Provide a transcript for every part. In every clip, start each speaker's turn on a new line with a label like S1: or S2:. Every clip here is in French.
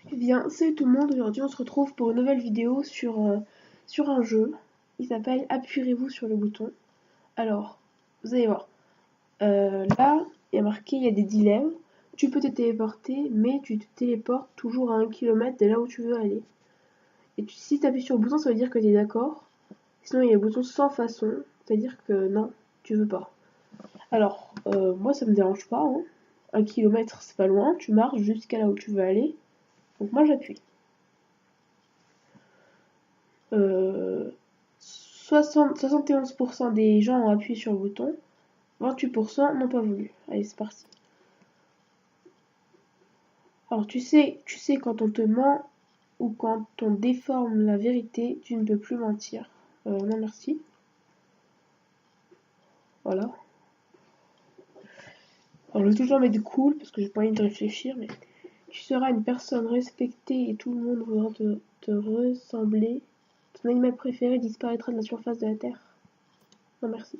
S1: Eh bien, salut tout le monde, aujourd'hui on se retrouve pour une nouvelle vidéo sur un jeu. Il s'appelle Appuierez-vous sur le bouton. Alors, vous allez voir. Là, il y a marqué, il y a des dilemmes. Tu peux te téléporter, mais tu te téléportes toujours à 1 km de là où tu veux aller. Et si tu appuies sur le bouton, ça veut dire que tu es d'accord. Sinon, il y a le bouton sans façon, c'est-à-dire que non, tu veux pas. Alors, moi ça me dérange pas. 1 km c'est pas loin, tu marches jusqu'à là où tu veux aller. Donc moi j'appuie. 71% des gens ont appuyé sur le bouton, 28% n'ont pas voulu. Allez, c'est parti. Alors tu sais quand on te ment ou quand on déforme la vérité, tu ne peux plus mentir. Non merci. Voilà. Alors je vais toujours mettre du cool parce que j'ai pas envie de réfléchir, mais tu seras une personne respectée et tout le monde voudra te ressembler. Ton animal préféré disparaîtra de la surface de la Terre. Non merci.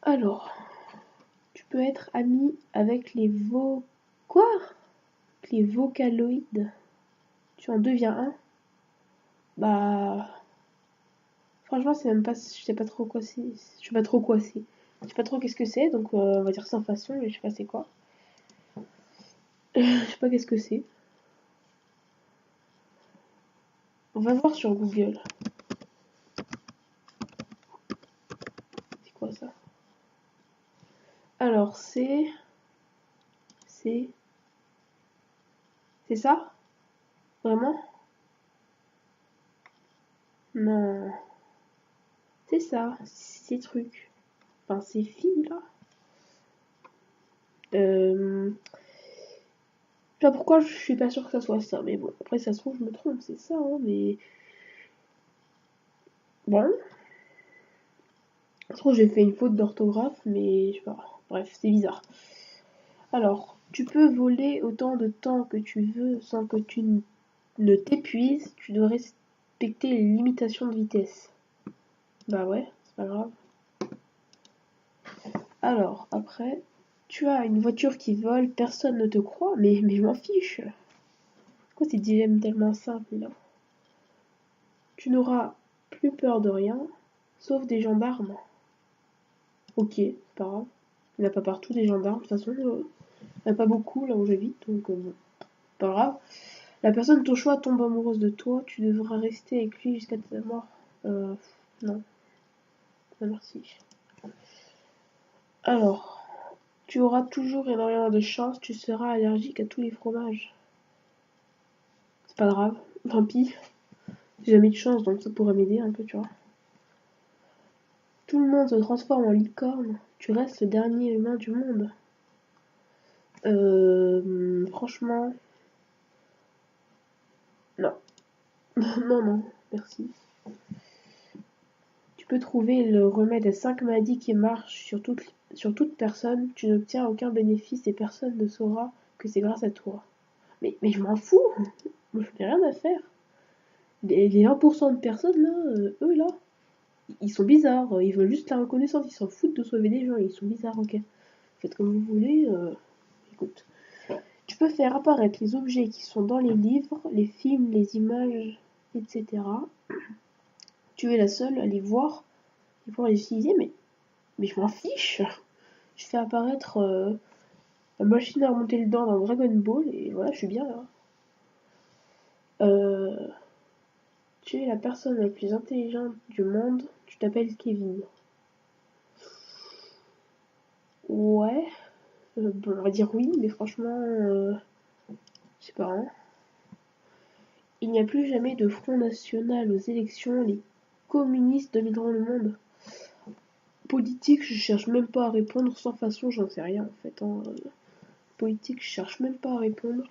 S1: Alors, tu peux être ami avec Quoi? Les vocaloïdes. Tu en deviens un? Bah... Franchement, c'est même pas... Je sais pas trop quoi c'est. Je sais pas trop quoi c'est. Je sais pas trop qu'est-ce que c'est, donc on va dire sans façon, mais je sais pas c'est quoi. Je sais pas qu'est-ce que c'est. On va voir sur Google. C'est quoi ça? Alors, C'est... C'est ça? Vraiment? Non. C'est ça. Ces trucs. Enfin, ces filles, là. Je sais pas pourquoi je suis pas sûre que ça soit ça, mais bon, après ça se trouve je me trompe, c'est ça, mais... Bon, ça se trouve j'ai fait une faute d'orthographe, mais je sais pas, bref, c'est bizarre. Alors, tu peux voler autant de temps que tu veux sans que tu ne t'épuises, tu dois respecter les limitations de vitesse. Bah ouais, c'est pas grave. Alors, après, tu as une voiture qui vole, personne ne te croit, mais je m'en fiche. Pourquoi ces dilemmes tellement simples là? Tu n'auras plus peur de rien, sauf des gendarmes. Ok, c'est pas grave. Il n'y en a pas partout des gendarmes, de toute façon, il n'y en a pas beaucoup là où j'habite, donc bon, pas grave. La personne de ton choix tombe amoureuse de toi, tu devras rester avec lui jusqu'à ta mort. Euh, non, non merci. Alors, tu auras toujours énormément de chance, tu seras allergique à tous les fromages. C'est pas grave, tant pis. J'ai jamais de chance, donc ça pourrait m'aider un peu, tu vois. Tout le monde se transforme en licorne, tu restes le dernier humain du monde. Franchement, non. Non, non, merci. Tu peux trouver le remède à 5 maladies qui marche sur toute personne, tu n'obtiens aucun bénéfice et personne ne saura que c'est grâce à toi. Mais je m'en fous. Moi, je n'ai rien à faire. Les 1% de personnes, là, eux, là, ils sont bizarres. Ils veulent juste la reconnaissance. Ils s'en foutent de sauver des gens. Ils sont bizarres, ok. Faites comme vous voulez. Écoute. Tu peux faire apparaître les objets qui sont dans les livres, les films, les images, etc. Tu es la seule à les voir et pouvoir les utiliser, mais je m'en fiche. Je fais apparaître la machine à remonter le dent dans Dragon Ball et voilà, je suis bien là. Euh, tu es la personne la plus intelligente du monde, tu t'appelles Kevin. Ouais, bon, on va dire oui, mais franchement, je sais pas. Il n'y a plus jamais de front national aux élections, les communistes domineront le monde. Politique, je cherche même pas à répondre, sans façon, j'en sais rien en fait. Politique, je cherche même pas à répondre.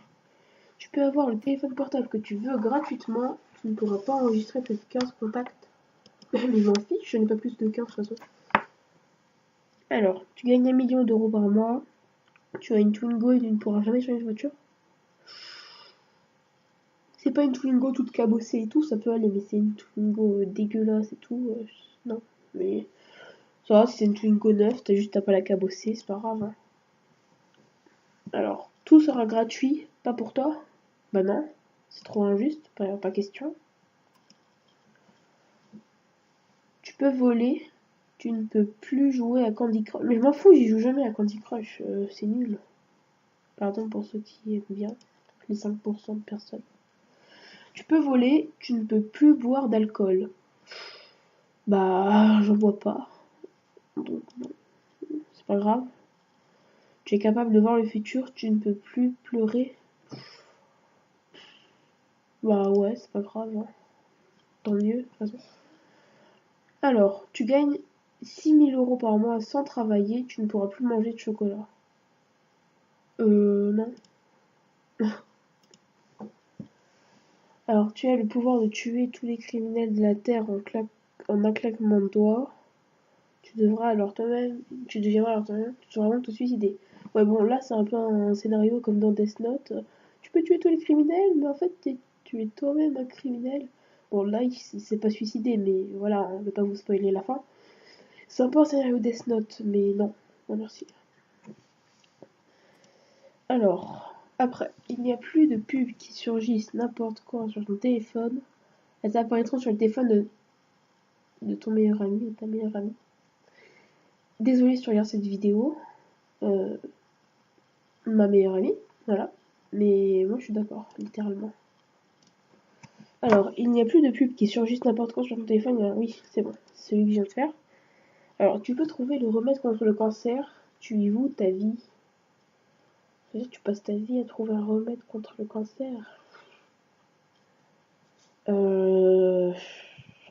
S1: Tu peux avoir le téléphone portable que tu veux gratuitement, tu ne pourras pas enregistrer plus de 15 contacts. Mais je m'en fiche, je n'ai pas plus de 15 de toute façon. Alors, tu gagnes 1 million d'euros par mois, tu as une Twingo et tu ne pourras jamais changer de voiture. C'est pas une Twingo toute cabossée et tout, ça peut aller, mais c'est une Twingo dégueulasse et tout. Non, mais ça va, si c'est une Twingo neuve, t'as juste à pas la cabosser, c'est pas grave. Alors, Tout sera gratuit, pas pour toi? Bah non, c'est trop injuste, pas question. Tu peux voler, tu ne peux plus jouer à Candy Crush. Mais je m'en fous, j'y joue jamais à Candy Crush, c'est nul. Pardon pour ceux qui aiment bien, les 5% de personnes. Tu peux voler, tu ne peux plus boire d'alcool. Bah, j'en bois pas, donc non, c'est pas grave. Tu es capable de voir le futur, tu ne peux plus pleurer. Bah ouais, c'est pas grave, hein. Tant mieux, de toute façon. Alors, tu gagnes 6 000 € par mois sans travailler, tu ne pourras plus manger de chocolat. Non. Alors, tu as le pouvoir de tuer tous les criminels de la Terre en un claquement de doigts. Tu devras alors toi-même, tu deviendras alors toi-même, tu devras vraiment te suicider. Ouais, bon, là, c'est un peu un scénario comme dans Death Note. Tu peux tuer tous les criminels, mais en fait, tu es toi-même un criminel. Bon, là, il s'est pas suicidé, mais voilà, on ne va pas vous spoiler la fin. C'est un peu un scénario Death Note, mais non. Non, merci. Alors, après, il n'y a plus de pubs qui surgissent n'importe quoi sur ton téléphone. Elles apparaîtront sur le téléphone de ton meilleur ami ou ta meilleure amie. Désolée si tu regardes cette vidéo. Euh, ma meilleure amie, voilà. Mais moi je suis d'accord, littéralement. Alors, il n'y a plus de pubs qui surgissent n'importe quoi sur ton téléphone. Oui, c'est bon, c'est celui que je viens de faire. Alors, tu peux trouver le remède contre le cancer. Tu y voues ta vie. C'est-à-dire, tu passes ta vie à trouver un remède contre le cancer. Euh,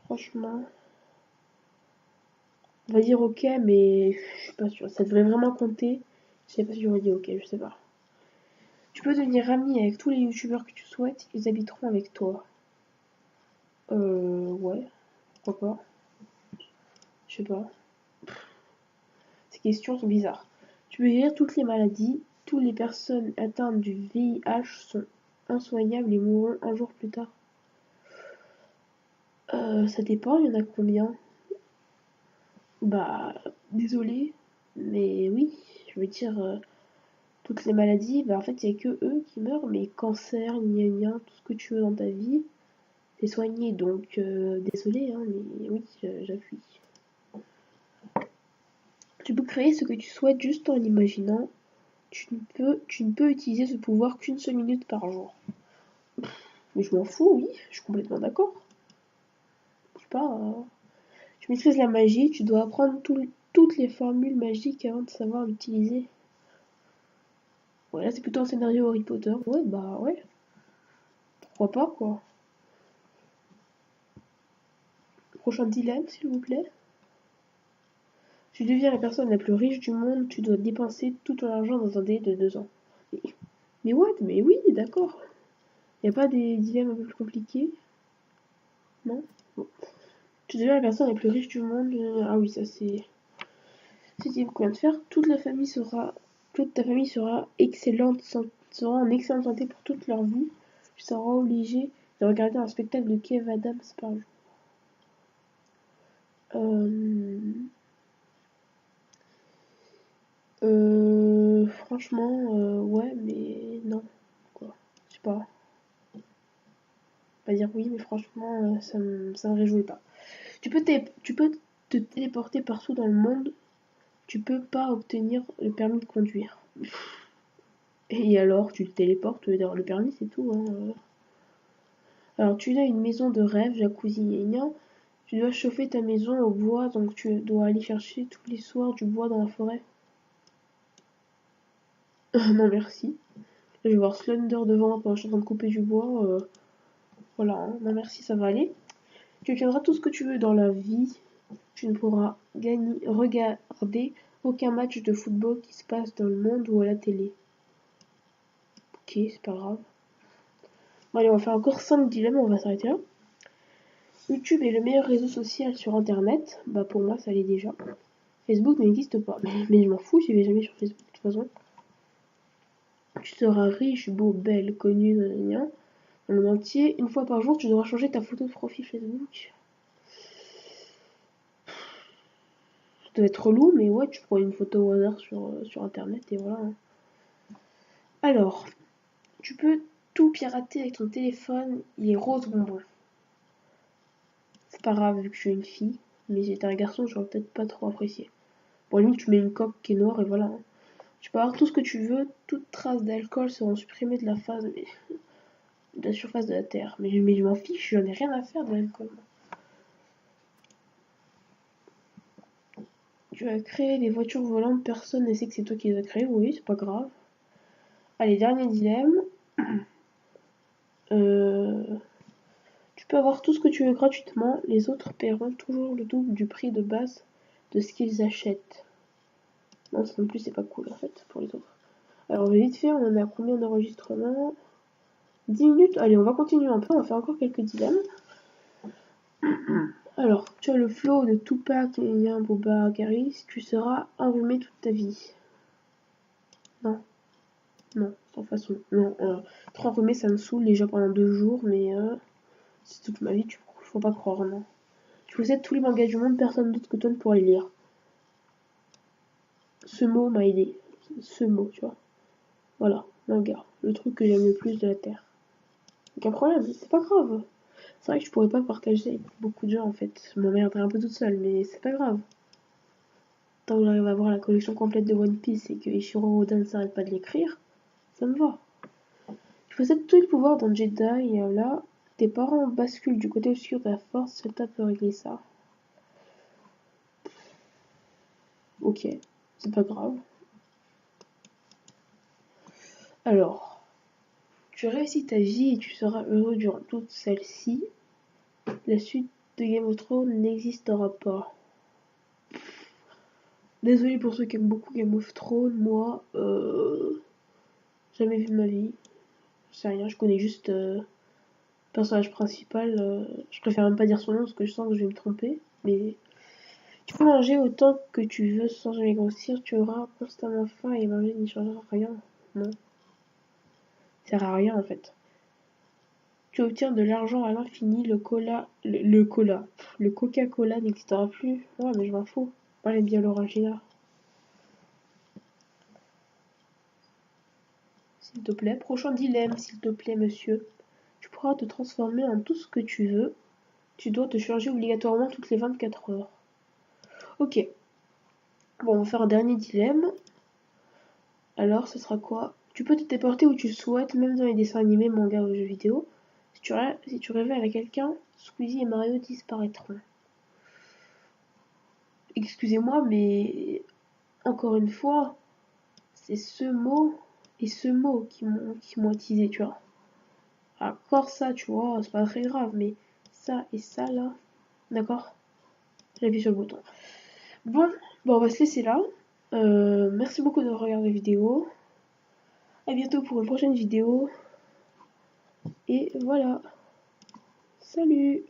S1: Franchement, on va dire ok, mais je suis pas sûre. Ça devrait vraiment compter. Je sais pas si j'aurais dit ok, je sais pas. Tu peux devenir ami avec tous les youtubeurs que tu souhaites, ils habiteront avec toi. Ouais, pourquoi pas. Je sais pas. Ces questions sont bizarres. Tu peux guérir toutes les maladies, toutes les personnes atteintes du VIH sont insoignables et mourront un jour plus tard. Ça dépend, il y en a combien? Bah, désolé, mais oui, je veux dire, toutes les maladies, bah en fait, il n'y a que eux qui meurent, mais cancer, gna gna, tout ce que tu veux dans ta vie, t'es soigné, donc désolé, hein, mais oui, j'appuie. Tu peux créer ce que tu souhaites juste en l'imaginant. Tu ne peux utiliser ce pouvoir qu'une seule minute par jour. Mais je m'en fous, oui, je suis complètement d'accord. Je sais pas, tu maîtrises la magie, tu dois apprendre toutes les formules magiques avant de savoir l'utiliser. Ouais, là c'est plutôt un scénario Harry Potter. Ouais, bah ouais, pourquoi pas quoi. Prochain dilemme, s'il vous plaît. Tu deviens la personne la plus riche du monde, tu dois dépenser tout ton argent dans un délai de 2 ans. Mais what? Mais oui, d'accord. Y a pas des dilemmes un peu plus compliqués? Non? Bon. Tu deviens la personne la plus riche du monde. Ah oui, ça c'est. C'est ce qu'on vient de faire. Toute ta famille sera sera en excellente santé pour toute leur vie. Tu seras obligé de regarder un spectacle de Kev Adams par jour. Euh, Franchement, ouais, mais non, quoi. Je sais pas. Pas dire oui, mais franchement, ça me réjouit pas. Tu peux te téléporter partout dans le monde. Tu peux pas obtenir le permis de conduire. Et alors, tu te téléportes, tu veux dire le permis, c'est tout, hein. Alors, tu as une maison de rêve, jacuzzi gnangnan. Tu dois chauffer ta maison au bois, donc tu dois aller chercher tous les soirs du bois dans la forêt. Non, merci. Là, je vais voir Slender devant pendant que je suis en train de couper du bois. Voilà, hein. Non, merci, ça va aller. Tu obtiendras tout ce que tu veux dans la vie. Tu ne pourras regarder aucun match de football qui se passe dans le monde ou à la télé. Ok, c'est pas grave. Bon, allez, on va faire encore 5 dilemmes, on va s'arrêter là. YouTube est le meilleur réseau social sur internet. Bah, pour moi, ça l'est déjà. Facebook n'existe pas. Mais je m'en fous, j'y vais jamais sur Facebook de toute façon. Tu seras riche, beau, belle, connu, dans le monde entier. Une fois par jour, tu devras changer ta photo de profil Facebook. Ça doit être relou, mais ouais, tu prends une photo au hasard sur internet et voilà, hein. Alors, tu peux tout pirater avec ton téléphone, il est rose bonbon. C'est pas grave vu que je suis une fille, mais si j'étais un garçon, j'aurais peut-être pas trop apprécié. Bon, à la limite, tu mets une coque qui est noire et voilà, hein. Tu peux avoir tout ce que tu veux, toutes traces d'alcool seront supprimées de la surface de la Terre. Mais je m'en fiche, j'en ai rien à faire de l'alcool. Tu as créé des voitures volantes, personne ne sait que c'est toi qui les as créées, oui, c'est pas grave. Allez, dernier dilemme. Euh, Tu peux avoir tout ce que tu veux gratuitement, les autres paieront toujours le double du prix de base de ce qu'ils achètent. Non, ça non plus, c'est pas cool en fait pour les autres. Alors, vite fait, on en a combien d'enregistrements? 10 minutes. Allez, on va continuer un peu, on va faire encore quelques dilemmes. Alors, tu as le flow de Tupac et un Boba Garis, tu seras enrhumé toute ta vie. Non, non, sans façon. Non, trop enrhumé, ça me saoule déjà pendant 2 jours, mais c'est toute ma vie, faut pas croire, non. Tu possèdes tous les mangas du monde, personne d'autre que toi ne pourra les lire. Ce mot m'a aidé. Ce mot, tu vois. Voilà, manga. Le truc que j'aime le plus de la Terre. Aucun problème, c'est pas grave. C'est vrai que je pourrais pas partager avec beaucoup de gens en fait. Je m'emmerderais un peu toute seule, mais c'est pas grave. Tant que j'arrive à avoir la collection complète de One Piece et que Ishiro Oda ne s'arrête pas de l'écrire, ça me va. Tu possèdes tout le pouvoir d'un Jedi et là, tes parents basculent du côté obscur de la force, Celta peut régler ça. Ok, c'est pas grave. Alors, tu réussis ta vie et tu seras heureux durant toute celle-ci. La suite de Game of Thrones n'existera pas. Désolé pour ceux qui aiment beaucoup Game of Thrones, moi, jamais vu de ma vie. Je sais rien, je connais juste le personnage principal. Je préfère même pas dire son nom parce que je sens que je vais me tromper. Mais tu peux manger autant que tu veux sans jamais grossir, tu auras constamment faim et manger n'y changera rien. Non, ça sert à rien en fait. Tu obtiens de l'argent à l'infini, le Coca-Cola n'existera plus. Ouais, mais je m'en fous. Moi, j'aime bien l'Orangina. S'il te plaît. Prochain dilemme, s'il te plaît, monsieur. Tu pourras te transformer en tout ce que tu veux. Tu dois te changer obligatoirement toutes les 24 heures. Ok. Bon, on va faire un dernier dilemme. Alors, ce sera quoi? Tu peux te déporter où tu souhaites, même dans les dessins animés, mangas ou jeux vidéo. Si tu révèles à quelqu'un, Squeezie et Mario disparaîtront. Excusez-moi, mais encore une fois, c'est ce mot et ce mot qui m'ont attisé, tu vois. Encore ça, tu vois, c'est pas très grave, mais ça et ça là, d'accord? J'appuie sur le bouton. Bon, on va se laisser là. Merci beaucoup de regarder la vidéo. À bientôt pour une prochaine vidéo. Et voilà. Salut!